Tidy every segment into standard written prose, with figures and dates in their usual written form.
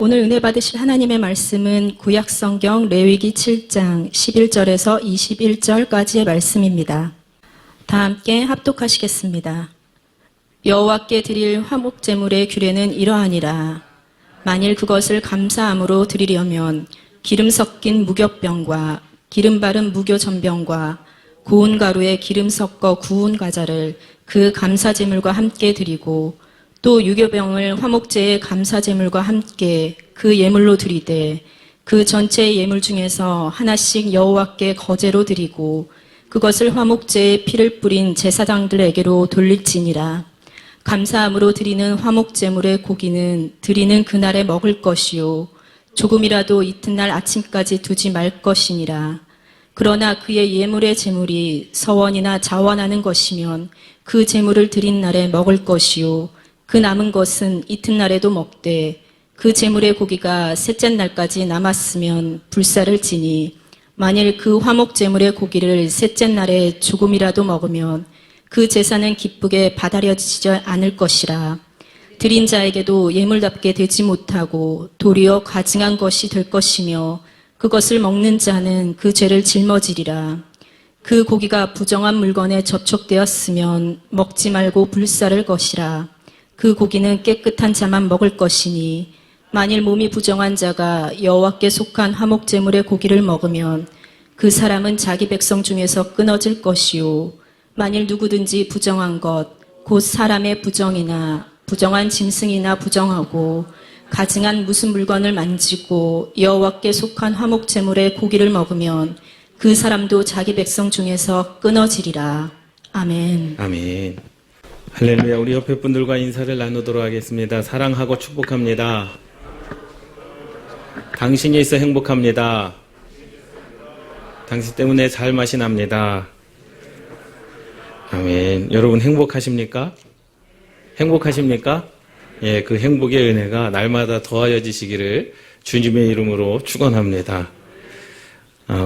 오늘 은혜 받으실 하나님의 말씀은 구약성경 레위기 7장 11절에서 21절까지의 말씀입니다. 다 함께 합독하시겠습니다. 여호와께 드릴 화목제물의 규례는 이러하니라. 만일 그것을 감사함으로 드리려면 기름 섞인 무교병과 기름 바른 무교전병과 고운 가루에 기름 섞어 구운 과자를 그 감사제물과 함께 드리고 또 유교병을 화목제의 감사제물과 함께 그 예물로 드리되 그 전체 예물 중에서 하나씩 여호와께 거제로 드리고 그것을 화목제에 피를 뿌린 제사장들에게로 돌릴지니라. 감사함으로 드리는 화목제물의 고기는 드리는 그날에 먹을 것이요 조금이라도 이튿날 아침까지 두지 말 것이니라. 그러나 그의 예물의 제물이 서원이나 자원하는 것이면 그 제물을 드린 날에 먹을 것이요 그 남은 것은 이튿날에도 먹되 그 제물의 고기가 셋째 날까지 남았으면 불사를 지니 만일 그 화목 제물의 고기를 셋째 날에 조금이라도 먹으면 그 제사는 기쁘게 받아들여지지 않을 것이라. 드린 자에게도 예물답게 되지 못하고 도리어 가증한 것이 될 것이며 그것을 먹는 자는 그 죄를 짊어지리라. 그 고기가 부정한 물건에 접촉되었으면 먹지 말고 불사를 것이라. 그 고기는 깨끗한 자만 먹을 것이니 만일 몸이 부정한 자가 여호와께 속한 화목제물의 고기를 먹으면 그 사람은 자기 백성 중에서 끊어질 것이요 만일 누구든지 부정한 것 곧 사람의 부정이나 부정한 짐승이나 부정하고 가증한 무슨 물건을 만지고 여호와께 속한 화목제물의 고기를 먹으면 그 사람도 자기 백성 중에서 끊어지리라. 아멘. 아멘. 할렐루야. 우리 옆에 분들과 인사를 나누도록 하겠습니다. 사랑하고 축복합니다. 당신이 있어 행복합니다. 당신 때문에 살맛이 납니다. 아멘. 여러분 행복하십니까? 행복하십니까? 예, 그 행복의 은혜가 날마다 더하여지시기를 주님의 이름으로 축원합니다.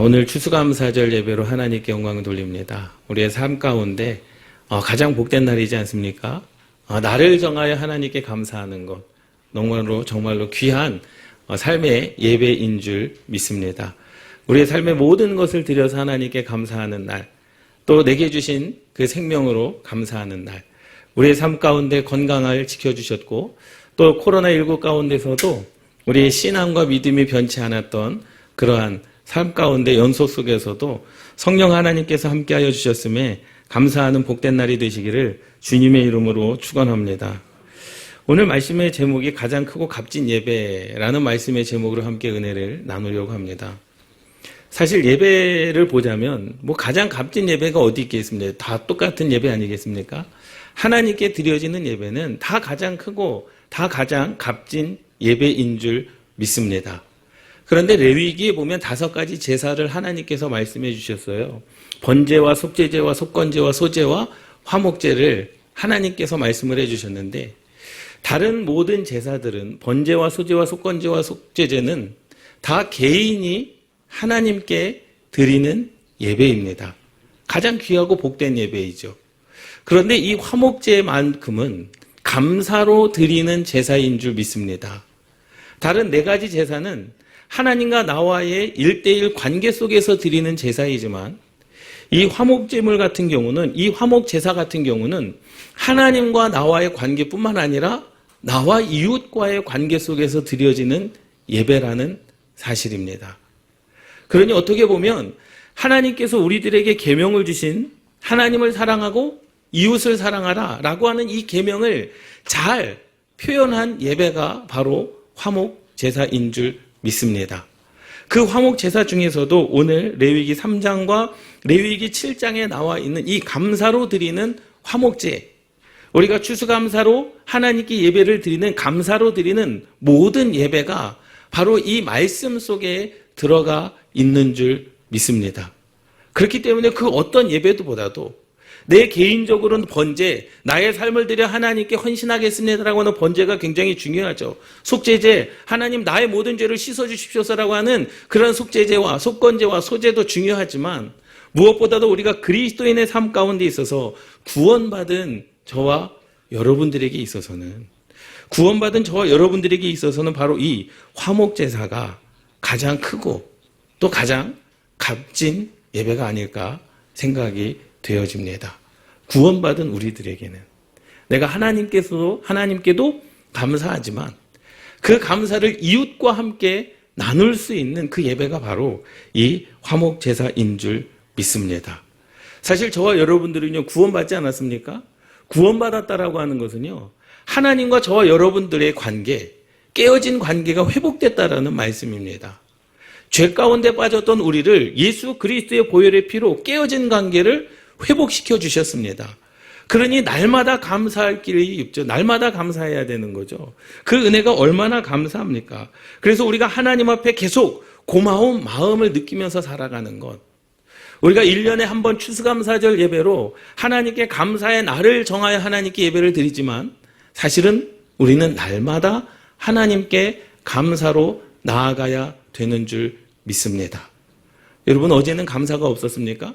오늘 추수감사절 예배로 하나님께 영광을 돌립니다. 우리의 삶 가운데 가장 복된 날이지 않습니까? 나를 정하여 하나님께 감사하는 것, 정말로 귀한 삶의 예배인 줄 믿습니다. 우리의 삶의 모든 것을 들여서 하나님께 감사하는 날, 또 내게 주신 그 생명으로 감사하는 날, 우리의 삶 가운데 건강을 지켜주셨고 또 코로나19 가운데서도 우리의 신앙과 믿음이 변치 않았던 그러한 삶 가운데 연소 속에서도 성령 하나님께서 함께하여 주셨음에 감사하는 복된 날이 되시기를 주님의 이름으로 축원합니다. 오늘 말씀의 제목이 가장 크고 값진 예배라는 말씀의 제목으로 함께 은혜를 나누려고 합니다. 사실 예배를 보자면 가장 값진 예배가 어디 있겠습니까? 다 똑같은 예배 아니겠습니까? 하나님께 드려지는 예배는 다 가장 크고 다 가장 값진 예배인 줄 믿습니다. 그런데 레위기에 보면 5가지 제사를 하나님께서 말씀해 주셨어요. 번제와 속죄제와 속건제와 소제와 화목제를 하나님께서 말씀을 해 주셨는데 다른 모든 제사들은 번제와 소제와 속건제와 속죄제는 다 개인이 하나님께 드리는 예배입니다. 가장 귀하고 복된 예배이죠. 그런데 이 화목제만큼은 감사로 드리는 제사인 줄 믿습니다. 다른 4가지 제사는 하나님과 나와의 1:1 관계 속에서 드리는 제사이지만 이 화목제물 같은 경우는, 이 화목제사 같은 경우는 하나님과 나와의 관계뿐만 아니라 나와 이웃과의 관계 속에서 드려지는 예배라는 사실입니다. 그러니 어떻게 보면 하나님께서 우리들에게 계명을 주신 하나님을 사랑하고 이웃을 사랑하라 라고 하는 이 계명을 잘 표현한 예배가 바로 화목제사인 줄 믿습니다. 그 화목제사 중에서도 오늘 레위기 3장과 레위기 7장에 나와 있는 이 감사로 드리는 화목제, 우리가 추수감사로 하나님께 예배를 드리는 감사로 드리는 모든 예배가 바로 이 말씀 속에 들어가 있는 줄 믿습니다. 그렇기 때문에 그 어떤 예배도 보다도 내 개인적으로는 번제, 나의 삶을 들여 하나님께 헌신하겠습니다라고 하는 번제가 굉장히 중요하죠. 속죄제, 하나님 나의 모든 죄를 씻어주십시오라고 하는 그런 속죄제와 속건제와 소제도 중요하지만 무엇보다도 우리가 그리스도인의 삶 가운데 있어서 구원받은 저와 여러분들에게 있어서는 구원받은 저와 여러분들에게 있어서는 바로 이 화목제사가 가장 크고 또 가장 값진 예배가 아닐까 생각이 되어집니다. 구원받은 우리들에게는 내가 하나님께도 감사하지만 그 감사를 이웃과 함께 나눌 수 있는 그 예배가 바로 이 화목제사인 줄 믿습니다. 사실 저와 여러분들은요, 구원받지 않았습니까? 구원받았다라고 하는 것은요, 하나님과 저와 여러분들의 관계, 깨어진 관계가 회복됐다라는 말씀입니다. 죄 가운데 빠졌던 우리를 예수 그리스도의 보혈의 피로 깨어진 관계를 회복시켜 주셨습니다. 그러니 날마다 감사할 길이 있죠. 날마다 감사해야 되는 거죠. 그 은혜가 얼마나 감사합니까? 그래서 우리가 하나님 앞에 계속 고마운 마음을 느끼면서 살아가는 것. 우리가 1년에 한 번 추수감사절 예배로 하나님께 감사의 날을 정하여 하나님께 예배를 드리지만 사실은 우리는 날마다 하나님께 감사로 나아가야 되는 줄 믿습니다. 여러분, 어제는 감사가 없었습니까?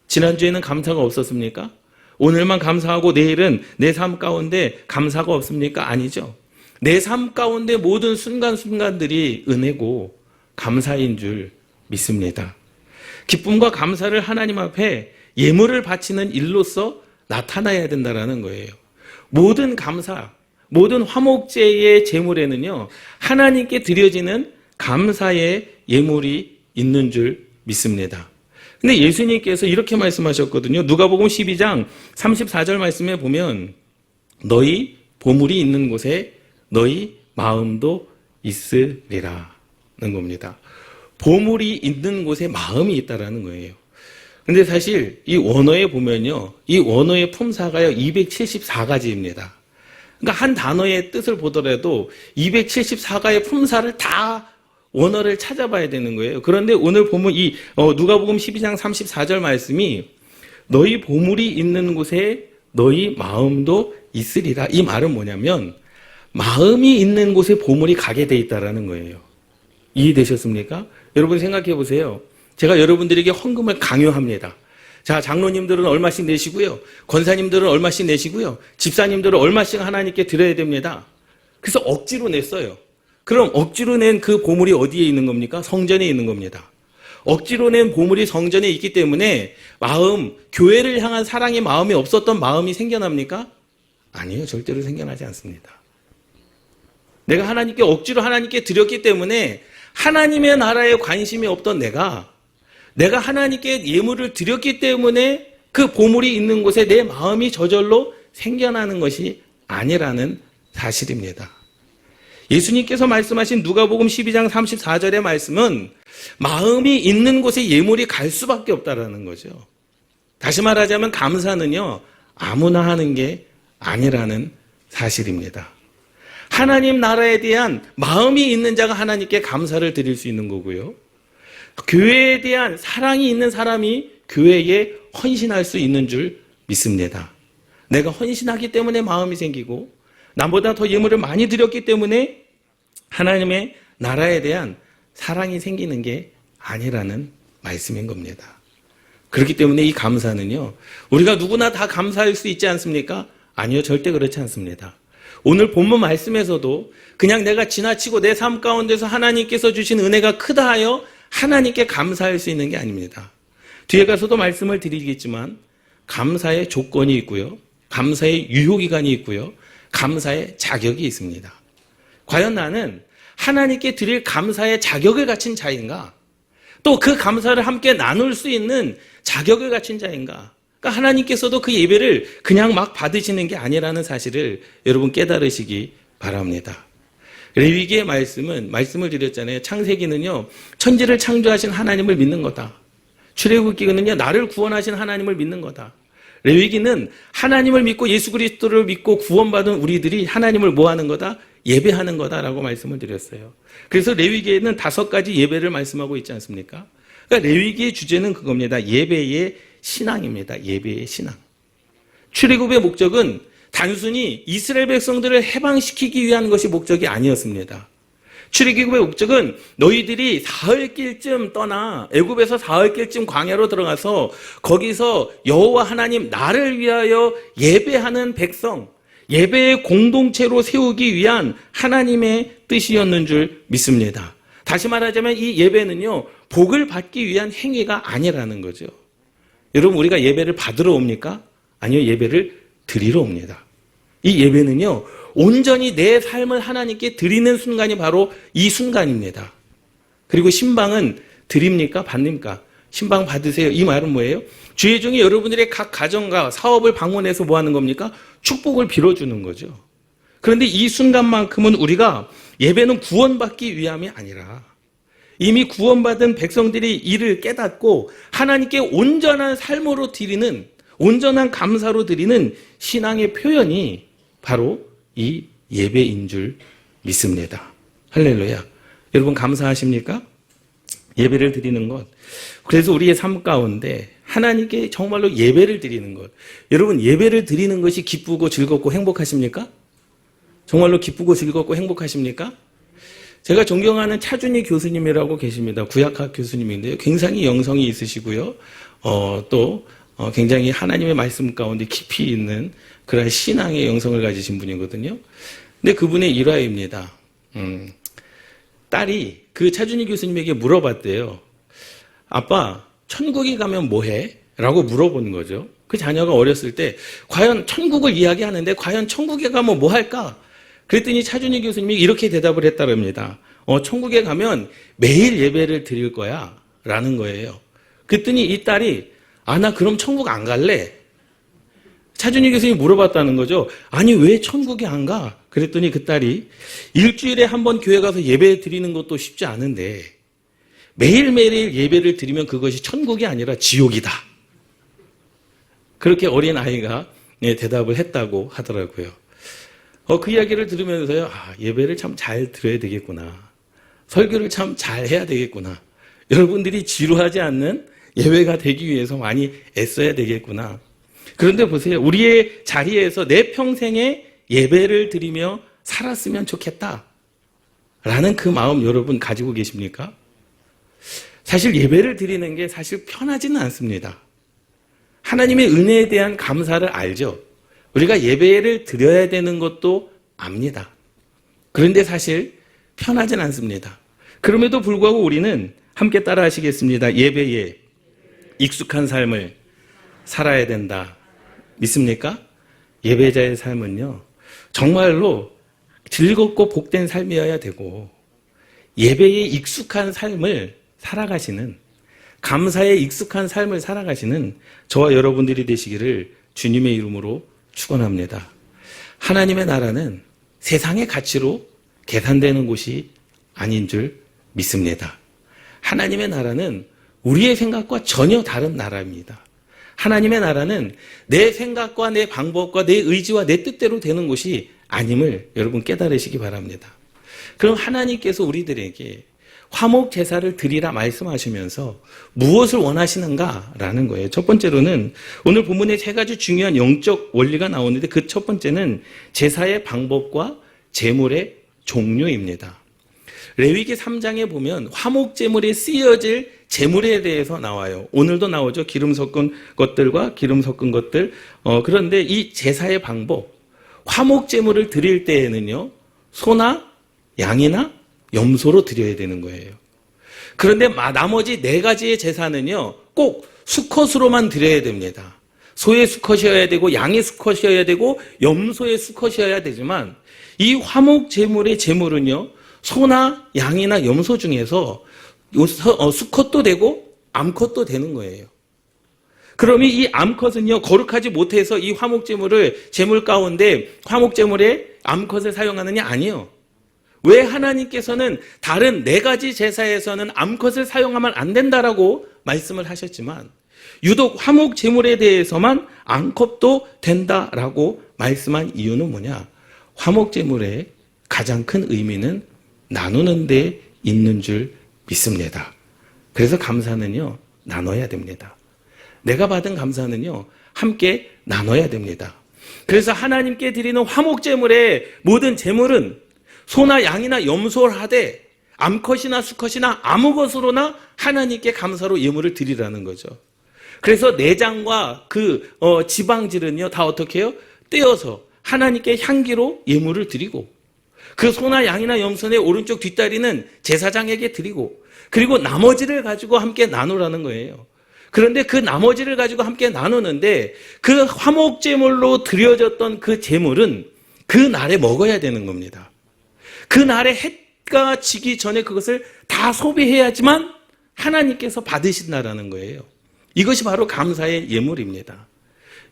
지난주에는 감사가 없었습니까? 오늘만 감사하고 내일은 내 삶 가운데 감사가 없습니까? 아니죠. 내 삶 가운데 모든 순간순간들이 은혜고 감사인 줄 믿습니다. 기쁨과 감사를 하나님 앞에 예물을 바치는 일로서 나타나야 된다는 거예요. 모든 감사, 모든 화목제의 제물에는요, 하나님께 드려지는 감사의 예물이 있는 줄 믿습니다. 근데 예수님께서 이렇게 말씀하셨거든요. 누가복음 12장 34절 말씀에 보면 너희 보물이 있는 곳에 너희 마음도 있으리라는 겁니다. 보물이 있는 곳에 마음이 있다라는 거예요. 근데 사실 이 원어에 보면요, 이 원어의 품사가요 274가지입니다. 그러니까 한 단어의 뜻을 보더라도 274가의 품사를 다 원어를 찾아봐야 되는 거예요. 그런데 오늘 보면 이 누가복음 12장 34절 말씀이 너희 보물이 있는 곳에 너희 마음도 있으리라. 이 말은 뭐냐면 마음이 있는 곳에 보물이 가게 돼 있다라는 거예요. 이해되셨습니까? 여러분 생각해 보세요. 제가 여러분들에게 헌금을 강요합니다. 자, 장로님들은 얼마씩 내시고요. 권사님들은 얼마씩 내시고요. 집사님들은 얼마씩 하나님께 드려야 됩니다. 그래서 억지로 냈어요. 그럼 억지로 낸 그 보물이 어디에 있는 겁니까? 성전에 있는 겁니다. 억지로 낸 보물이 성전에 있기 때문에 교회를 향한 사랑의 마음이 없었던 마음이 생겨납니까? 아니요, 절대로 생겨나지 않습니다. 내가 억지로 하나님께 드렸기 때문에 하나님의 나라에 관심이 없던 내가 하나님께 예물을 드렸기 때문에 그 보물이 있는 곳에 내 마음이 저절로 생겨나는 것이 아니라는 사실입니다. 예수님께서 말씀하신 누가복음 12장 34절의 말씀은 마음이 있는 곳에 예물이 갈 수밖에 없다라는 거죠. 다시 말하자면 감사는요, 아무나 하는 게 아니라는 사실입니다. 하나님 나라에 대한 마음이 있는 자가 하나님께 감사를 드릴 수 있는 거고요. 교회에 대한 사랑이 있는 사람이 교회에 헌신할 수 있는 줄 믿습니다. 내가 헌신하기 때문에 마음이 생기고 남보다 더 예물을 많이 드렸기 때문에 하나님의 나라에 대한 사랑이 생기는 게 아니라는 말씀인 겁니다. 그렇기 때문에 이 감사는요, 우리가 누구나 다 감사할 수 있지 않습니까? 아니요, 절대 그렇지 않습니다. 오늘 본문 말씀에서도 그냥 내가 지나치고 내 삶 가운데서 하나님께서 주신 은혜가 크다 하여 하나님께 감사할 수 있는 게 아닙니다. 뒤에 가서도 말씀을 드리겠지만 감사의 조건이 있고요. 감사의 유효기간이 있고요. 감사의 자격이 있습니다. 과연 나는 하나님께 드릴 감사의 자격을 갖춘 자인가? 또 그 감사를 함께 나눌 수 있는 자격을 갖춘 자인가? 그러니까 하나님께서도 그 예배를 그냥 막 받으시는 게 아니라는 사실을 여러분 깨달으시기 바랍니다. 레위기의 말씀을 드렸잖아요. 창세기는요, 천지를 창조하신 하나님을 믿는 거다. 출애굽기는요, 나를 구원하신 하나님을 믿는 거다. 레위기는 하나님을 믿고 예수 그리스도를 믿고 구원받은 우리들이 하나님을 뭐 하는 거다? 예배하는 거다라고 말씀을 드렸어요. 그래서 레위기에는 5가지 예배를 말씀하고 있지 않습니까? 그러니까 레위기의 주제는 그겁니다. 예배의 신앙입니다. 예배의 신앙. 출애굽의 목적은 단순히 이스라엘 백성들을 해방시키기 위한 것이 목적이 아니었습니다. 출애굽의 목적은 너희들이 사흘길쯤 떠나 애굽에서 사흘길쯤 광야로 들어가서 거기서 여호와 하나님 나를 위하여 예배하는 백성, 예배의 공동체로 세우기 위한 하나님의 뜻이었는 줄 믿습니다. 다시 말하자면 이 예배는요, 복을 받기 위한 행위가 아니라는 거죠. 여러분, 우리가 예배를 받으러 옵니까? 아니요, 예배를 드리러 옵니다. 이 예배는요, 온전히 내 삶을 하나님께 드리는 순간이 바로 이 순간입니다. 그리고 신방은 드립니까? 받습니까? 신방 받으세요. 이 말은 뭐예요? 주의 종이 여러분들의 각 가정과 사업을 방문해서 뭐 하는 겁니까? 축복을 빌어주는 거죠. 그런데 이 순간만큼은 우리가 예배는 구원받기 위함이 아니라 이미 구원받은 백성들이 이를 깨닫고 하나님께 온전한 삶으로 드리는, 온전한 감사로 드리는 신앙의 표현이 바로 이 예배인 줄 믿습니다. 할렐루야. 여러분 감사하십니까? 예배를 드리는 것. 그래서 우리의 삶 가운데 하나님께 정말로 예배를 드리는 것. 여러분 예배를 드리는 것이 기쁘고 즐겁고 행복하십니까? 정말로 기쁘고 즐겁고 행복하십니까? 제가 존경하는 차준희 교수님이라고 계십니다. 구약학 교수님인데요. 굉장히 영성이 있으시고요. 또 굉장히 하나님의 말씀 가운데 깊이 있는 그런 신앙의 영성을 가지신 분이거든요. 근데 그분의 일화입니다. 딸이 그 차준희 교수님에게 물어봤대요. 아빠, 천국에 가면 뭐해? 라고 물어본 거죠. 그 자녀가 어렸을 때 과연 천국을 이야기하는데 과연 천국에 가면 뭐 할까? 그랬더니 차준희 교수님이 이렇게 대답을 했다랍니다. 천국에 가면 매일 예배를 드릴 거야 라는 거예요. 그랬더니 이 딸이 나 그럼 천국 안 갈래? 차준희 교수님이 물어봤다는 거죠. 아니 왜 천국에 안 가? 그랬더니 그 딸이 일주일에 한 번 교회 가서 예배 드리는 것도 쉽지 않은데 매일매일 예배를 드리면 그것이 천국이 아니라 지옥이다. 그렇게 어린 아이가 대답을 했다고 하더라고요. 그 이야기를 들으면서요, 예배를 참 잘 드려야 되겠구나. 설교를 참 잘 해야 되겠구나. 여러분들이 지루하지 않는 예배가 되기 위해서 많이 애써야 되겠구나. 그런데 보세요. 우리의 자리에서 내 평생에 예배를 드리며 살았으면 좋겠다. 라는 그 마음 여러분 가지고 계십니까? 사실 예배를 드리는 게 사실 편하지는 않습니다. 하나님의 은혜에 대한 감사를 알죠. 우리가 예배를 드려야 되는 것도 압니다. 그런데 사실 편하진 않습니다. 그럼에도 불구하고 우리는 함께 따라 하시겠습니다. 예배에 익숙한 삶을 살아야 된다. 믿습니까? 예배자의 삶은요, 정말로 즐겁고 복된 삶이어야 되고, 예배에 익숙한 삶을 살아가시는, 감사에 익숙한 삶을 살아가시는 저와 여러분들이 되시기를 주님의 이름으로 축원합니다. 하나님의 나라는 세상의 가치로 계산되는 곳이 아닌 줄 믿습니다. 하나님의 나라는 우리의 생각과 전혀 다른 나라입니다. 하나님의 나라는 내 생각과 내 방법과 내 의지와 내 뜻대로 되는 것이 아님을 여러분 깨달으시기 바랍니다. 그럼 하나님께서 우리들에게 화목 제사를 드리라 말씀하시면서 무엇을 원하시는가라는 거예요. 첫 번째로는 오늘 본문에 세 가지 중요한 영적 원리가 나오는데 그 첫 번째는 제사의 방법과 제물의 종류입니다. 레위기 3장에 보면 화목 제물에 쓰여질 제물에 대해서 나와요. 오늘도 나오죠. 기름 섞은 것들과 기름 섞은 것들. 그런데 이 제사의 방법, 화목 제물을 드릴 때에는요, 소나 양이나 염소로 드려야 되는 거예요. 그런데 나머지 네 가지의 제사는요, 꼭 수컷으로만 드려야 됩니다. 소의 수컷이어야 되고, 양의 수컷이어야 되고, 염소의 수컷이어야 되지만, 이 화목 제물의 제물은요, 소나 양이나 염소 중에서 수컷도 되고 암컷도 되는 거예요. 그러면 이 암컷은요, 거룩하지 못해서 이 화목제물을 제물 가운데 화목제물에 암컷을 사용하느냐? 아니요. 왜 하나님께서는 다른 네 가지 제사에서는 암컷을 사용하면 안 된다라고 말씀을 하셨지만 유독 화목제물에 대해서만 암컷도 된다라고 말씀한 이유는 뭐냐? 화목제물의 가장 큰 의미는 나누는 데 있는 줄 믿습니다. 그래서 감사는요, 나눠야 됩니다. 내가 받은 감사는요, 함께 나눠야 됩니다. 그래서 하나님께 드리는 화목제물의 모든 제물은 소나 양이나 염소를 하되 암컷이나 수컷이나 아무 것으로나 하나님께 감사로 예물을 드리라는 거죠. 그래서 내장과 그 지방질은요, 다 어떻게 해요? 떼어서 하나님께 향기로 예물을 드리고 그 소나 양이나 염소의 오른쪽 뒷다리는 제사장에게 드리고 그리고 나머지를 가지고 함께 나누라는 거예요. 그런데 그 나머지를 가지고 함께 나누는데 그 화목제물로 드려졌던 그 제물은 그 날에 먹어야 되는 겁니다. 그 날에 해가 지기 전에 그것을 다 소비해야지만 하나님께서 받으신다라는 거예요. 이것이 바로 감사의 예물입니다.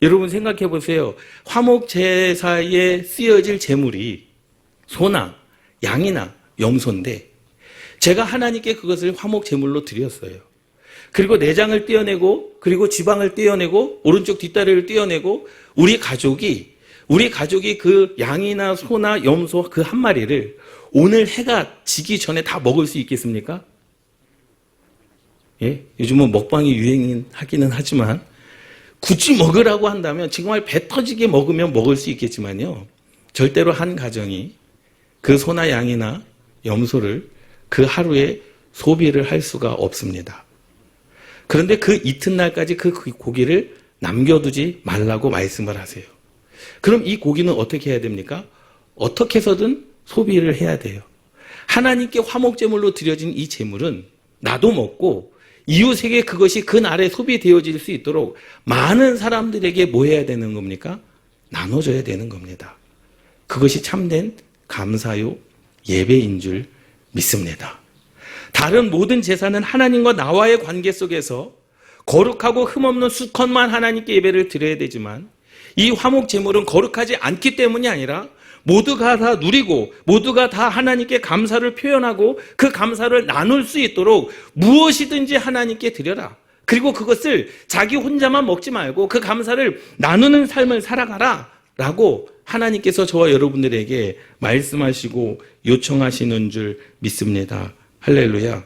여러분 생각해 보세요. 화목제사에 쓰여질 제물이 소나 양이나 염소인데 제가 하나님께 그것을 화목제물로 드렸어요. 그리고 내장을 떼어내고 그리고 지방을 떼어내고 오른쪽 뒷다리를 떼어내고 우리 가족이 그 양이나 소나 염소 그 한 마리를 오늘 해가 지기 전에 다 먹을 수 있겠습니까? 예? 요즘은 먹방이 유행하기는 하지만 굳이 먹으라고 한다면 정말 배 터지게 먹으면 먹을 수 있겠지만요. 절대로 한 가정이 그 소나 양이나 염소를 그 하루에 소비를 할 수가 없습니다. 그런데 그 이튿날까지 그 고기를 남겨두지 말라고 말씀을 하세요. 그럼 이 고기는 어떻게 해야 됩니까? 어떻게 해서든 소비를 해야 돼요. 하나님께 화목제물로 드려진 이 제물은 나도 먹고 이웃에게 그것이 그 날에 소비되어질 수 있도록 많은 사람들에게 뭐 해야 되는 겁니까? 나눠줘야 되는 겁니다. 그것이 참된 감사요 예배인 줄 믿습니다. 다른 모든 제사는 하나님과 나와의 관계 속에서 거룩하고 흠없는 수컷만 하나님께 예배를 드려야 되지만 이 화목제물은 거룩하지 않기 때문이 아니라 모두가 다 누리고 모두가 다 하나님께 감사를 표현하고 그 감사를 나눌 수 있도록 무엇이든지 하나님께 드려라. 그리고 그것을 자기 혼자만 먹지 말고 그 감사를 나누는 삶을 살아가라 라고 하나님께서 저와 여러분들에게 말씀하시고 요청하시는 줄 믿습니다. 할렐루야.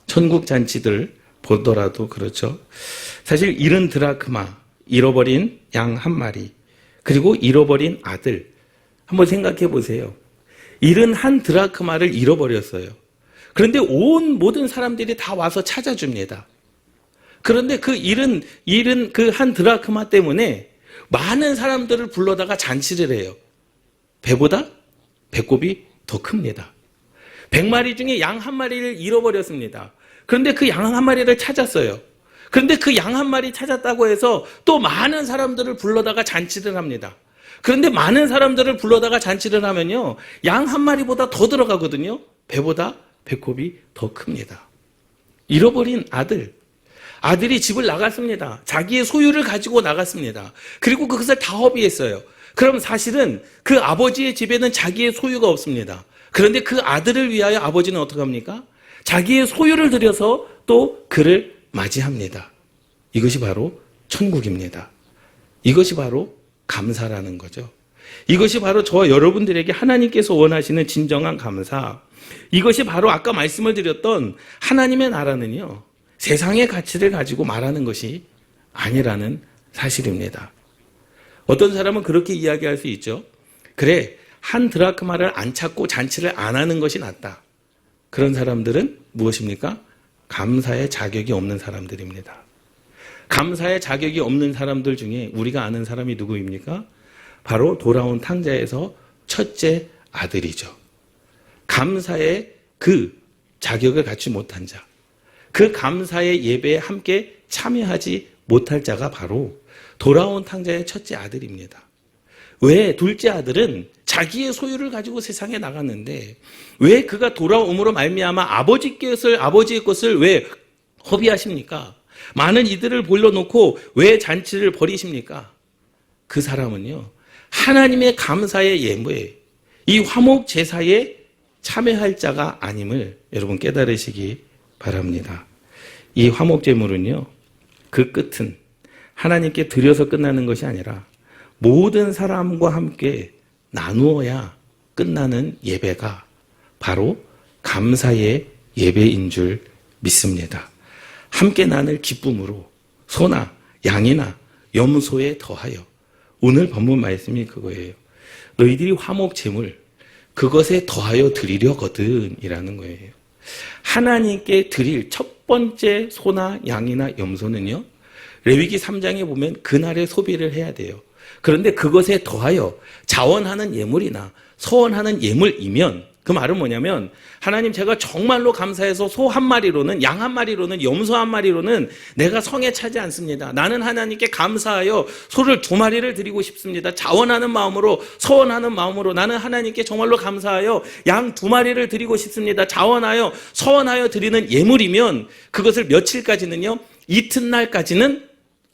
천국 잔치들 보더라도 그렇죠. 사실 잃은 드라크마, 잃어버린 양 한 마리, 그리고 잃어버린 아들. 한번 생각해 보세요. 잃은 한 드라크마를 잃어버렸어요. 그런데 온 모든 사람들이 다 와서 찾아줍니다. 그런데 그 잃은 그 한 드라크마 때문에 많은 사람들을 불러다가 잔치를 해요. 배보다 배꼽이 더 큽니다. 100마리 중에 양 한 마리를 잃어버렸습니다. 그런데 그 양 한 마리를 찾았어요. 그런데 그 양 한 마리 찾았다고 해서 또 많은 사람들을 불러다가 잔치를 합니다. 그런데 많은 사람들을 불러다가 잔치를 하면요, 양 한 마리보다 더 들어가거든요. 배보다 배꼽이 더 큽니다. 잃어버린 아들이 집을 나갔습니다. 자기의 소유를 가지고 나갔습니다. 그리고 그것을 다 허비했어요. 그럼 사실은 그 아버지의 집에는 자기의 소유가 없습니다. 그런데 그 아들을 위하여 아버지는 어떻게 합니까? 자기의 소유를 들여서 또 그를 맞이합니다. 이것이 바로 천국입니다. 이것이 바로 감사라는 거죠. 이것이 바로 저와 여러분들에게 하나님께서 원하시는 진정한 감사. 이것이 바로 아까 말씀을 드렸던 하나님의 나라는요, 세상의 가치를 가지고 말하는 것이 아니라는 사실입니다. 어떤 사람은 그렇게 이야기할 수 있죠. 그래, 한 드라크마를 안 찾고 잔치를 안 하는 것이 낫다. 그런 사람들은 무엇입니까? 감사의 자격이 없는 사람들입니다. 감사의 자격이 없는 사람들 중에 우리가 아는 사람이 누구입니까? 바로 돌아온 탕자에서 첫째 아들이죠. 감사의 그 자격을 갖지 못한 자, 그 감사의 예배에 함께 참여하지 못할 자가 바로 돌아온 탕자의 첫째 아들입니다. 왜 둘째 아들은 자기의 소유를 가지고 세상에 나갔는데 왜 그가 돌아옴으로 말미암아 아버지의 것을 왜 허비하십니까? 많은 이들을 불러놓고 왜 잔치를 벌이십니까? 그 사람은요, 하나님의 감사의 예물에 이 화목 제사에 참여할 자가 아님을 여러분 깨달으시기 바랍니다. 이 화목 제물은요, 그 끝은 하나님께 드려서 끝나는 것이 아니라 모든 사람과 함께 나누어야 끝나는 예배가 바로 감사의 예배인 줄 믿습니다. 함께 나눌 기쁨으로 소나 양이나 염소에 더하여, 오늘 본문 말씀이 그거예요. 너희들이 화목 제물 그것에 더하여 드리려거든 이라는 거예요. 하나님께 드릴 첫 번째 소나 양이나 염소는요, 레위기 3장에 보면 그날에 소비를 해야 돼요. 그런데 그것에 더하여 자원하는 예물이나 서원하는 예물이면, 그 말은 뭐냐면 하나님, 제가 정말로 감사해서 소 한 마리로는, 양 한 마리로는, 염소 한 마리로는 내가 성에 차지 않습니다. 나는 하나님께 감사하여 소를 2마리를 드리고 싶습니다. 자원하는 마음으로, 서원하는 마음으로 나는 하나님께 정말로 감사하여 양 2마리를 드리고 싶습니다. 자원하여, 서원하여 드리는 예물이면 그것을 며칠까지는요, 이튿날까지는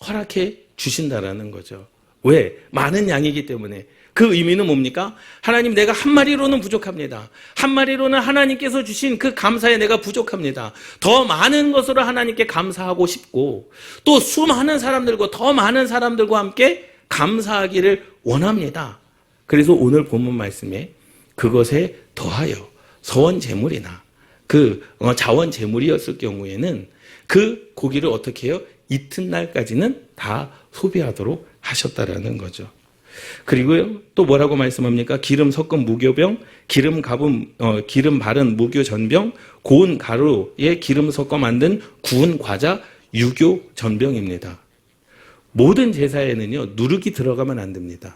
허락해 주신다라는 거죠. 왜? 많은 양이기 때문에. 그 의미는 뭡니까? 하나님, 내가 1마리로는 부족합니다. 1마리로는 하나님께서 주신 그 감사에 내가 부족합니다. 더 많은 것으로 하나님께 감사하고 싶고, 또 수많은 사람들과, 더 많은 사람들과 함께 감사하기를 원합니다. 그래서 오늘 본문 말씀에 그것에 더하여 서원 제물이나 그 자원 제물이었을 경우에는 그 고기를 어떻게 해요? 이튿날까지는 다 소비하도록 하셨다라는 거죠. 그리고요, 또 뭐라고 말씀합니까? 기름 섞은 무교병, 기름 바른 무교 전병, 고운 가루에 기름 섞어 만든 구운 과자, 유교 전병입니다. 모든 제사에는요, 누룩이 들어가면 안 됩니다.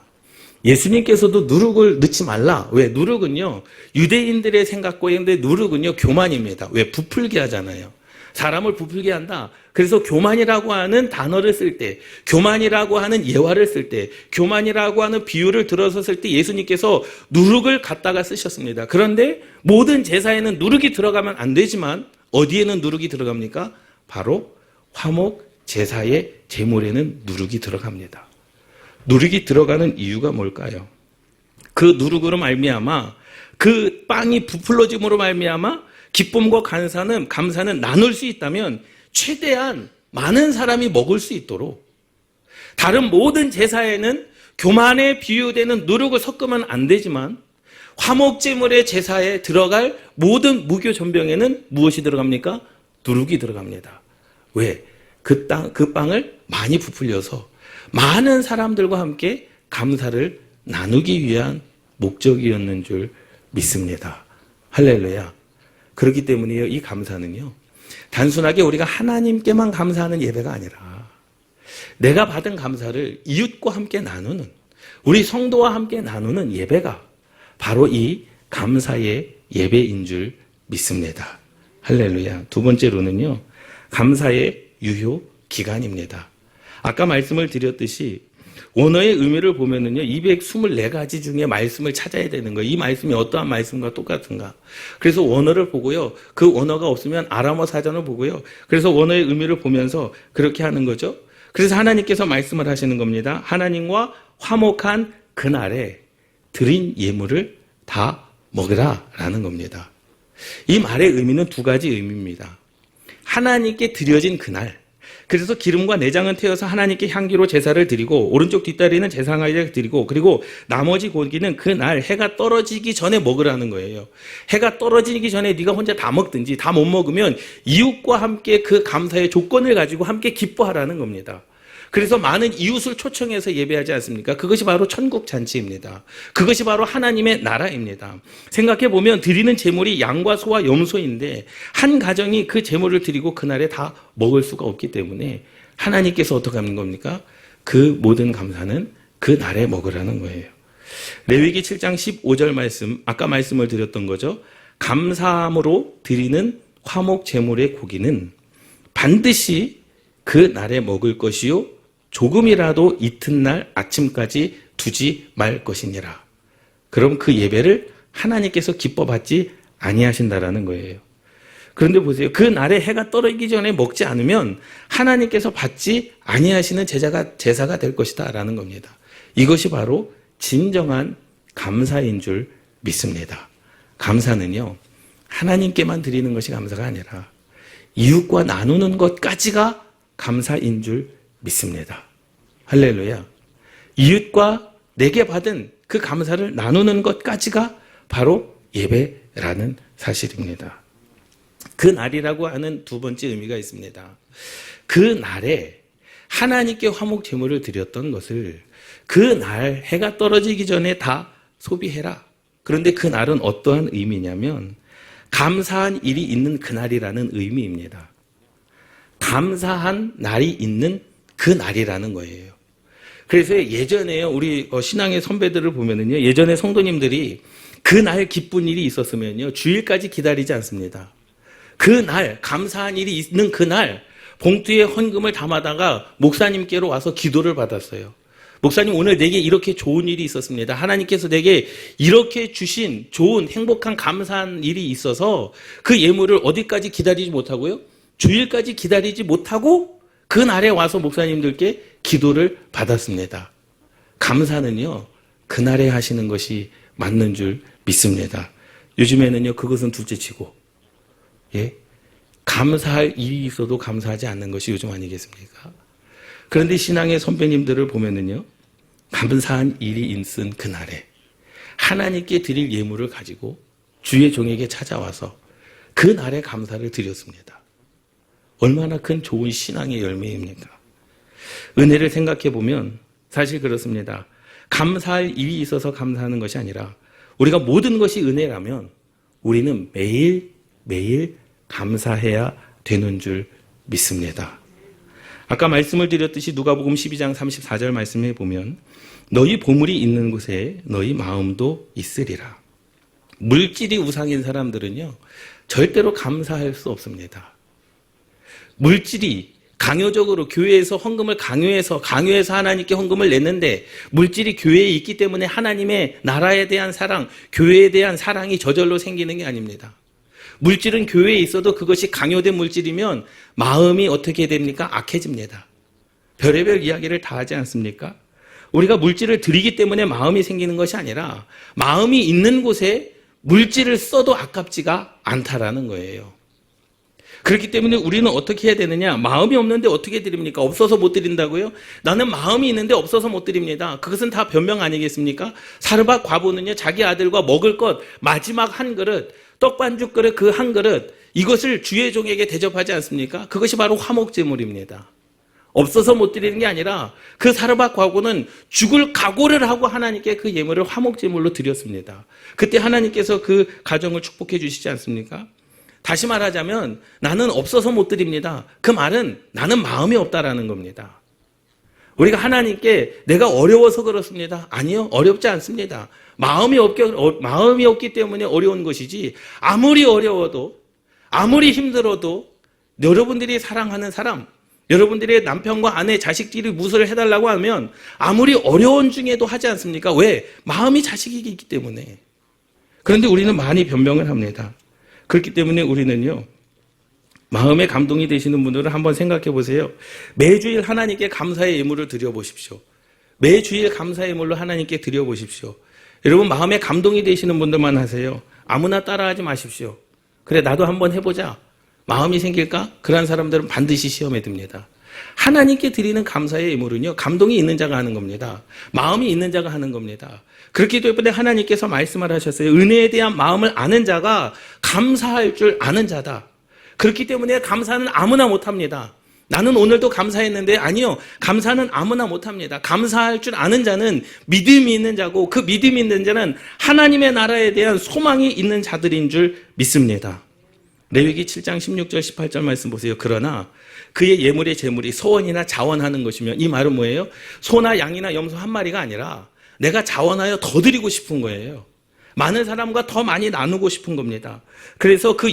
예수님께서도 누룩을 넣지 말라. 왜? 누룩은요, 유대인들의 생각과인데 누룩은요, 교만입니다. 왜? 부풀게 하잖아요. 사람을 부풀게 한다. 그래서 교만이라고 하는 단어를 쓸 때, 교만이라고 하는 예화를 쓸 때, 교만이라고 하는 비유를 들어서 쓸 때 예수님께서 누룩을 갖다가 쓰셨습니다. 그런데 모든 제사에는 누룩이 들어가면 안 되지만 어디에는 누룩이 들어갑니까? 바로 화목 제사의 제물에는 누룩이 들어갑니다. 누룩이 들어가는 이유가 뭘까요? 그 누룩으로 말미암아, 그 빵이 부풀러짐으로 말미암아 기쁨과 감사는 나눌 수 있다면 최대한 많은 사람이 먹을 수 있도록, 다른 모든 제사에는 교만에 비유되는 누룩을 섞으면 안 되지만 화목제물의 제사에 들어갈 모든 무교 전병에는 무엇이 들어갑니까? 누룩이 들어갑니다. 왜? 그 빵을 많이 부풀려서 많은 사람들과 함께 감사를 나누기 위한 목적이었는 줄 믿습니다. 할렐루야. 그렇기 때문에요, 이 감사는요, 단순하게 우리가 하나님께만 감사하는 예배가 아니라 내가 받은 감사를 이웃과 함께 나누는, 우리 성도와 함께 나누는 예배가 바로 이 감사의 예배인 줄 믿습니다. 할렐루야. 두 번째로는요, 감사의 유효 기간입니다. 아까 말씀을 드렸듯이 원어의 의미를 보면은요, 224가지 중에 말씀을 찾아야 되는 거예요. 이 말씀이 어떠한 말씀과 똑같은가. 그래서 원어를 보고요, 그 원어가 없으면 아람어 사전을 보고요, 그래서 원어의 의미를 보면서 그렇게 하는 거죠. 그래서 하나님께서 말씀을 하시는 겁니다. 하나님과 화목한 그날에 드린 예물을 다 먹으라 라는 겁니다. 이 말의 의미는 2가지 의미입니다. 하나님께 드려진 그날, 그래서 기름과 내장은 태워서 하나님께 향기로 제사를 드리고 오른쪽 뒷다리는 제사하게 드리고, 그리고 나머지 고기는 그날 해가 떨어지기 전에 먹으라는 거예요. 해가 떨어지기 전에 네가 혼자 다 먹든지, 다 못 먹으면 이웃과 함께 그 감사의 조건을 가지고 함께 기뻐하라는 겁니다. 그래서 많은 이웃을 초청해서 예배하지 않습니까? 그것이 바로 천국 잔치입니다. 그것이 바로 하나님의 나라입니다. 생각해보면 드리는 제물이 양과 소와 염소인데 한 가정이 그 제물을 드리고 그날에 다 먹을 수가 없기 때문에 하나님께서 어떻게 하는 겁니까? 그 모든 감사는 그 날에 먹으라는 거예요. 레위기 7장 15절 말씀, 아까 말씀을 드렸던 거죠. 감사함으로 드리는 화목 제물의 고기는 반드시 그 날에 먹을 것이요, 조금이라도 이튿날 아침까지 두지 말 것이니라. 그럼 그 예배를 하나님께서 기뻐 받지 아니하신다라는 거예요. 그런데 보세요. 그 날에 해가 떨어지기 전에 먹지 않으면 하나님께서 받지 아니하시는 제사가 될 것이다 라는 겁니다. 이것이 바로 진정한 감사인 줄 믿습니다. 감사는요, 하나님께만 드리는 것이 감사가 아니라 이웃과 나누는 것까지가 감사인 줄 믿습니다. 할렐루야. 이웃과 내게 받은 그 감사를 나누는 것까지가 바로 예배라는 사실입니다. 그 날이라고 하는 2번째 의미가 있습니다. 그 날에 하나님께 화목 제물을 드렸던 것을 그 날 해가 떨어지기 전에 다 소비해라. 그런데 그 날은 어떠한 의미냐면 감사한 일이 있는 그날이라는 의미입니다. 감사한 날이 있는 그 날이라는 거예요. 그래서 예전에요, 우리 신앙의 선배들을 보면은요, 예전에 성도님들이 그날 기쁜 일이 있었으면요, 주일까지 기다리지 않습니다. 그날, 감사한 일이 있는 그날, 봉투에 헌금을 담아다가 목사님께로 와서 기도를 받았어요. 목사님, 오늘 내게 이렇게 좋은 일이 있었습니다. 하나님께서 내게 이렇게 주신 좋은, 행복한, 감사한 일이 있어서 그 예물을 어디까지 기다리지 못하고요, 주일까지 기다리지 못하고 그날에 와서 목사님들께 기도를 받았습니다. 감사는요, 그날에 하시는 것이 맞는 줄 믿습니다. 요즘에는요, 그것은 둘째치고, 예, 감사할 일이 있어도 감사하지 않는 것이 요즘 아니겠습니까? 그런데 신앙의 선배님들을 보면은요, 감사한 일이 있은 그날에 하나님께 드릴 예물을 가지고 주의 종에게 찾아와서 그날에 감사를 드렸습니다. 얼마나 큰 좋은 신앙의 열매입니까? 은혜를 생각해 보면 사실 그렇습니다. 감사할 일이 있어서 감사하는 것이 아니라 우리가 모든 것이 은혜라면 우리는 매일 감사해야 되는 줄 믿습니다. 아까 말씀을 드렸듯이 누가복음 12장 34절 말씀해 보면 너희 보물이 있는 곳에 너희 마음도 있으리라. 물질이 우상인 사람들은요, 절대로 감사할 수 없습니다. 물질이 강요적으로 교회에서 헌금을 강요해서 하나님께 헌금을 냈는데 물질이 교회에 있기 때문에 하나님의 나라에 대한 사랑, 교회에 대한 사랑이 저절로 생기는 게 아닙니다. 물질은 교회에 있어도 그것이 강요된 물질이면 마음이 어떻게 됩니까? 악해집니다. 별의별 이야기를 다 하지 않습니까? 우리가 물질을 드리기 때문에 마음이 생기는 것이 아니라 마음이 있는 곳에 물질을 써도 아깝지가 않다라는 거예요. 그렇기 때문에 우리는 어떻게 해야 되느냐? 마음이 없는데 어떻게 드립니까? 없어서 못 드린다고요? 나는 마음이 있는데 없어서 못 드립니다. 그것은 다 변명 아니겠습니까? 사르밧 과부는요, 자기 아들과 먹을 것 마지막 한 그릇, 떡반죽 그릇 그 한 그릇, 이것을 주의 종에게 대접하지 않습니까? 그것이 바로 화목제물입니다. 없어서 못 드리는 게 아니라 그 사르밧 과부는 죽을 각오를 하고 하나님께 그 예물을 화목제물로 드렸습니다. 그때 하나님께서 그 가정을 축복해 주시지 않습니까? 다시 말하자면 나는 없어서 못 드립니다. 그 말은 나는 마음이 없다라는 겁니다. 우리가 하나님께 내가 어려워서 그렇습니다. 아니요, 어렵지 않습니다. 마음이 없기 때문에 어려운 것이지, 아무리 어려워도, 아무리 힘들어도 여러분들이 사랑하는 사람, 여러분들의 남편과 아내, 자식들이 무엇을 해달라고 하면 아무리 어려운 중에도 하지 않습니까? 왜? 마음이 자식이기 있기 때문에. 그런데 우리는 많이 변명을 합니다. 그렇기 때문에 우리는요, 마음에 감동이 되시는 분들은 한번 생각해 보세요. 매주일 하나님께 감사의 예물을 드려보십시오. 매주일 감사의 예물로 하나님께 드려보십시오. 여러분, 마음에 감동이 되시는 분들만 하세요. 아무나 따라하지 마십시오. 그래, 나도 한번 해보자. 마음이 생길까? 그런 사람들은 반드시 시험에 듭니다. 하나님께 드리는 감사의 예물은요, 감동이 있는 자가 하는 겁니다. 마음이 있는 자가 하는 겁니다. 그렇기 때문에 하나님께서 말씀을 하셨어요. 은혜에 대한 마음을 아는 자가 감사할 줄 아는 자다. 그렇기 때문에 감사는 아무나 못합니다. 나는 오늘도 감사했는데, 아니요, 감사는 아무나 못합니다. 감사할 줄 아는 자는 믿음이 있는 자고, 그 믿음이 있는 자는 하나님의 나라에 대한 소망이 있는 자들인 줄 믿습니다. 레위기 7장 16절 18절 말씀 보세요. 그러나 그의 예물의 제물이 소원이나 자원하는 것이면, 이 말은 뭐예요? 소나 양이나 염소 한 마리가 아니라 내가 자원하여 더 드리고 싶은 거예요. 많은 사람과 더 많이 나누고 싶은 겁니다. 그래서 그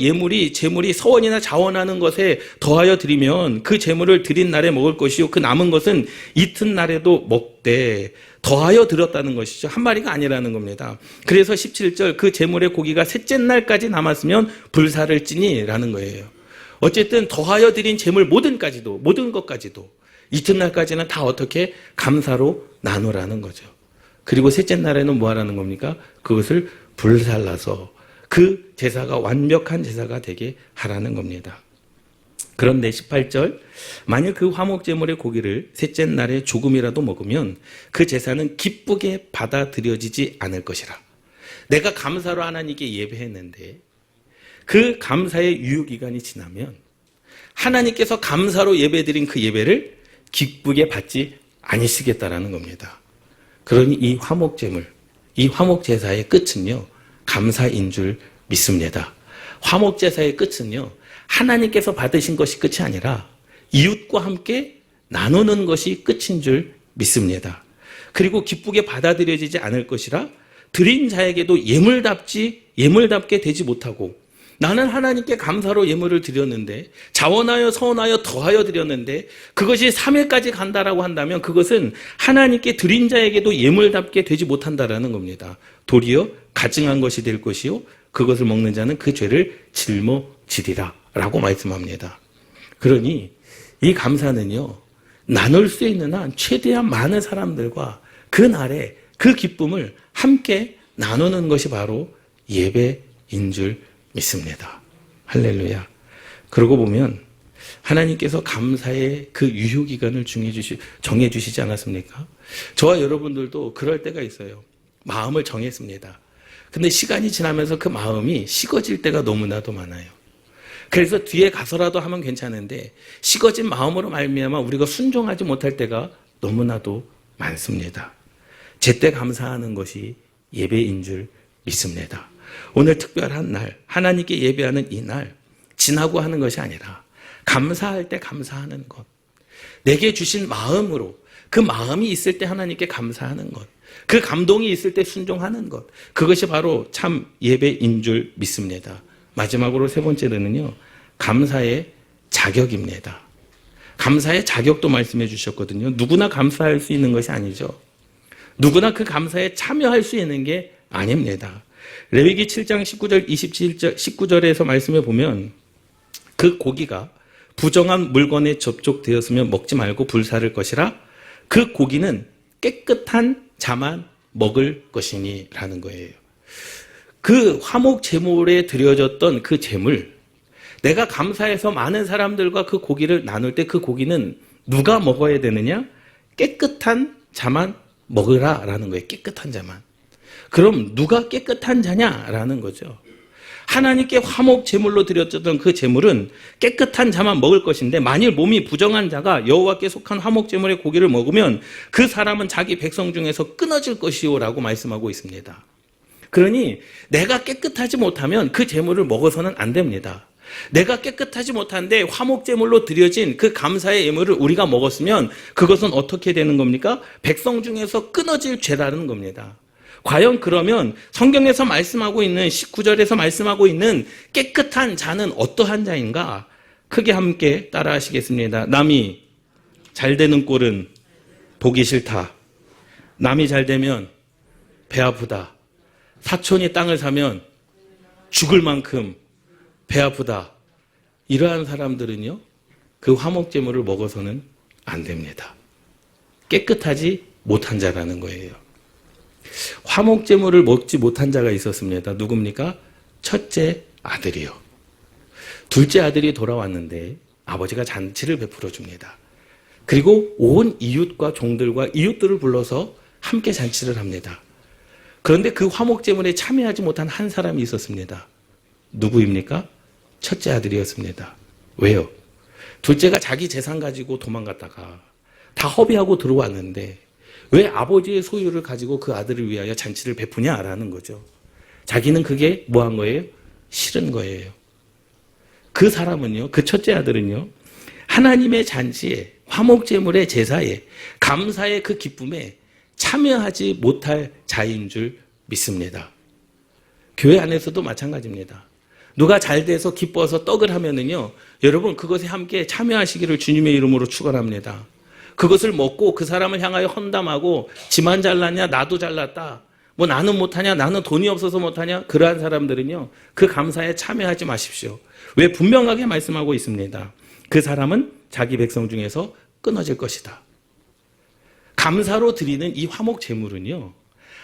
제물이 서원이나 자원하는 것에 더하여 드리면 그 제물을 드린 날에 먹을 것이요, 그 남은 것은 이튿날에도 먹되 더하여 드렸다는 것이죠. 한 마리가 아니라는 겁니다. 그래서 17절, 그 제물의 고기가 셋째 날까지 남았으면 불사를 찌니라는 거예요. 어쨌든 더하여 드린 제물 모든 것까지도 이튿날까지는 다 어떻게 감사로 나누라는 거죠. 그리고 셋째 날에는 뭐 하라는 겁니까? 그것을 불살라서 그 제사가 완벽한 제사가 되게 하라는 겁니다. 그런데 18절, 만약 그 화목제물의 고기를 셋째 날에 조금이라도 먹으면 그 제사는 기쁘게 받아들여지지 않을 것이라. 내가 감사로 하나님께 예배했는데 그 감사의 유효기간이 지나면 하나님께서 감사로 예배드린 그 예배를 기쁘게 받지 않으시겠다라는 겁니다. 그러니 이 화목제물, 이 화목제사의 끝은요, 감사인 줄 믿습니다. 화목제사의 끝은요, 하나님께서 받으신 것이 끝이 아니라 이웃과 함께 나누는 것이 끝인 줄 믿습니다. 그리고 기쁘게 받아들여지지 않을 것이라 드린 자에게도 예물답게 되지 못하고 나는 하나님께 감사로 예물을 드렸는데 자원하여 서원하여 더하여 드렸는데 그것이 3일까지 간다라고 한다면 그것은 하나님께 드린 자에게도 예물답게 되지 못한다라는 겁니다. 도리어 가증한 것이 될 것이요 그것을 먹는 자는 그 죄를 짊어지리라 라고 말씀합니다. 그러니 이 감사는요 나눌 수 있는 한 최대한 많은 사람들과 그 날에 그 기쁨을 함께 나누는 것이 바로 예배인 줄 믿습니다. 할렐루야. 그러고 보면 하나님께서 감사의 그 유효기간을 정해주시지 않았습니까? 저와 여러분들도 그럴 때가 있어요. 마음을 정했습니다. 근데 시간이 지나면서 그 마음이 식어질 때가 너무나도 많아요. 그래서 뒤에 가서라도 하면 괜찮은데 식어진 마음으로 말미암아 우리가 순종하지 못할 때가 너무나도 많습니다. 제때 감사하는 것이 예배인 줄 믿습니다. 오늘 특별한 날, 하나님께 예배하는 이 날, 지나고 하는 것이 아니라 감사할 때 감사하는 것. 내게 주신 마음으로 그 마음이 있을 때 하나님께 감사하는 것. 그 감동이 있을 때 순종하는 것. 그것이 바로 참 예배인 줄 믿습니다. 마지막으로 세 번째로는요, 감사의 자격입니다. 감사의 자격도 말씀해 주셨거든요. 누구나 감사할 수 있는 것이 아니죠. 누구나 그 감사에 참여할 수 있는 게 아닙니다. 레위기 7장 19절 19절에서 말씀해 보면 그 고기가 부정한 물건에 접촉되었으면 먹지 말고 불사를 것이라 그 고기는 깨끗한 자만 먹을 것이니 라는 거예요. 그 화목 제물에 드려졌던 그 제물, 내가 감사해서 많은 사람들과 그 고기를 나눌 때 그 고기는 누가 먹어야 되느냐? 깨끗한 자만 먹으라 라는 거예요. 깨끗한 자만. 그럼 누가 깨끗한 자냐라는 거죠. 하나님께 화목 제물로 드렸던 그 제물은 깨끗한 자만 먹을 것인데 만일 몸이 부정한 자가 여호와께 속한 화목 제물의 고기를 먹으면 그 사람은 자기 백성 중에서 끊어질 것이요 라고 말씀하고 있습니다. 그러니 내가 깨끗하지 못하면 그 제물을 먹어서는 안 됩니다. 내가 깨끗하지 못한데 화목 제물로 드려진 그 감사의 예물을 우리가 먹었으면 그것은 어떻게 되는 겁니까? 백성 중에서 끊어질 죄라는 겁니다. 과연 그러면 성경에서 말씀하고 있는 19절에서 말씀하고 있는 깨끗한 자는 어떠한 자인가? 크게 함께 따라 하시겠습니다. 남이 잘 되는 꼴은 보기 싫다. 남이 잘 되면 배 아프다. 사촌이 땅을 사면 죽을 만큼 배 아프다. 이러한 사람들은요, 그 화목제물을 먹어서는 안 됩니다. 깨끗하지 못한 자라는 거예요. 화목제물을 먹지 못한 자가 있었습니다. 누굽니까? 첫째 아들이요. 둘째 아들이 돌아왔는데 아버지가 잔치를 베풀어 줍니다. 그리고 온 이웃과 종들과 이웃들을 불러서 함께 잔치를 합니다. 그런데 그 화목제물에 참여하지 못한 한 사람이 있었습니다. 누구입니까? 첫째 아들이었습니다. 왜요? 둘째가 자기 재산 가지고 도망갔다가 다 허비하고 들어왔는데 왜 아버지의 소유를 가지고 그 아들을 위하여 잔치를 베푸냐라는 거죠. 자기는 그게 뭐 한 거예요? 싫은 거예요. 그 사람은요, 그 첫째 아들은요, 하나님의 잔치에, 화목제물의 제사에, 감사의 그 기쁨에 참여하지 못할 자인 줄 믿습니다. 교회 안에서도 마찬가지입니다. 누가 잘 돼서 기뻐서 떡을 하면은요, 여러분 그것에 함께 참여하시기를 주님의 이름으로 축원합니다. 그것을 먹고 그 사람을 향하여 헌담하고 지만 잘났냐 나도 잘났다. 뭐 나는 못하냐 나는 돈이 없어서 못하냐 그러한 사람들은요 그 감사에 참여하지 마십시오. 왜? 분명하게 말씀하고 있습니다. 그 사람은 자기 백성 중에서 끊어질 것이다. 감사로 드리는 이 화목 제물은요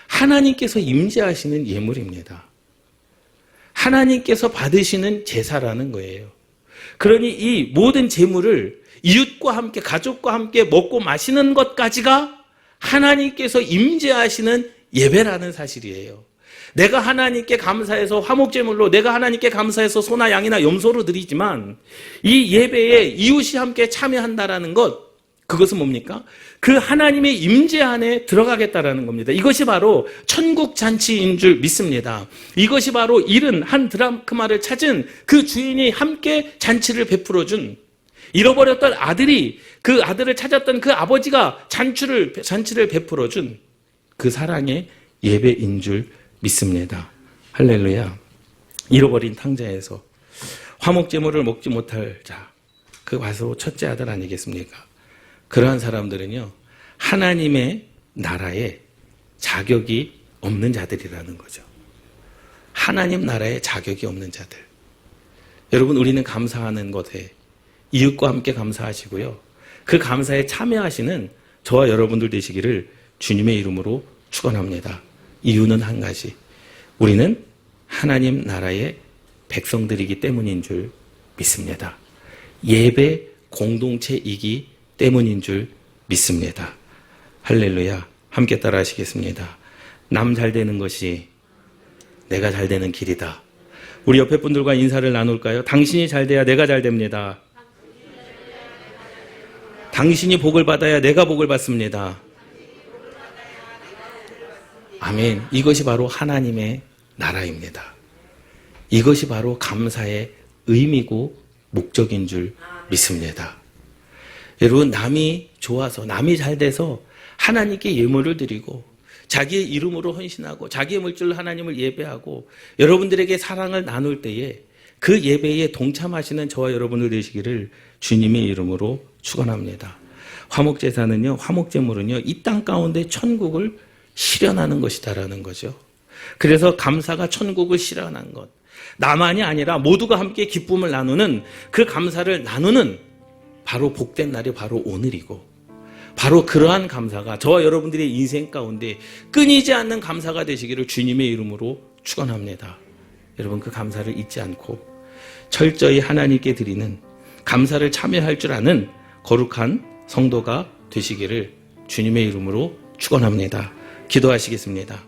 하나님께서 임재하시는 예물입니다. 하나님께서 받으시는 제사라는 거예요. 그러니 이 모든 제물을 이웃과 함께 가족과 함께 먹고 마시는 것까지가 하나님께서 임재하시는 예배라는 사실이에요. 내가 하나님께 감사해서 화목제물로 내가 하나님께 감사해서 소나 양이나 염소로 드리지만 이 예배에 이웃이 함께 참여한다라는 것, 그것은 뭡니까? 그 하나님의 임재 안에 들어가겠다라는 겁니다. 이것이 바로 천국 잔치인 줄 믿습니다. 이것이 바로 잃은 한 드라크마를 찾은 그 주인이 함께 잔치를 베풀어준 잃어버렸던 아들이 그 아들을 찾았던 그 아버지가 잔치를 베풀어준 그 사랑의 예배인 줄 믿습니다. 할렐루야. 잃어버린 탕자에서 화목제물을 먹지 못할 자, 그 과소 첫째 아들 아니겠습니까? 그러한 사람들은요, 하나님의 나라에 자격이 없는 자들이라는 거죠. 하나님 나라에 자격이 없는 자들. 여러분, 우리는 감사하는 것에 이웃과 함께 감사하시고요. 그 감사에 참여하시는 저와 여러분들 되시기를 주님의 이름으로 축원합니다. 이유는 한 가지. 우리는 하나님 나라의 백성들이기 때문인 줄 믿습니다. 예배 공동체이기 때문인 줄 믿습니다. 할렐루야. 함께 따라 하시겠습니다. 남 잘 되는 것이 내가 잘 되는 길이다. 우리 옆에 분들과 인사를 나눌까요? 당신이 잘 돼야 내가 잘 됩니다. 당신이 복을 받아야 내가 복을 받습니다. 아멘. 이것이 바로 하나님의 나라입니다. 이것이 바로 감사의 의미고 목적인 줄 믿습니다. 여러분, 남이 좋아서, 남이 잘 돼서 하나님께 예물을 드리고 자기의 이름으로 헌신하고 자기의 물질로 하나님을 예배하고 여러분들에게 사랑을 나눌 때에 그 예배에 동참하시는 저와 여러분들 되시기를 주님의 이름으로 축원합니다. 화목제사는요, 화목제물은요, 이 땅 가운데 천국을 실현하는 것이다라는 거죠. 그래서 감사가 천국을 실현한 것. 나만이 아니라 모두가 함께 기쁨을 나누는 그 감사를 나누는 바로 복된 날이 바로 오늘이고, 바로 그러한 감사가 저와 여러분들의 인생 가운데 끊이지 않는 감사가 되시기를 주님의 이름으로 축원합니다. 여러분, 그 감사를 잊지 않고 철저히 하나님께 드리는 감사를 참여할 줄 아는 거룩한 성도가 되시기를 주님의 이름으로 축원합니다. 기도하시겠습니다.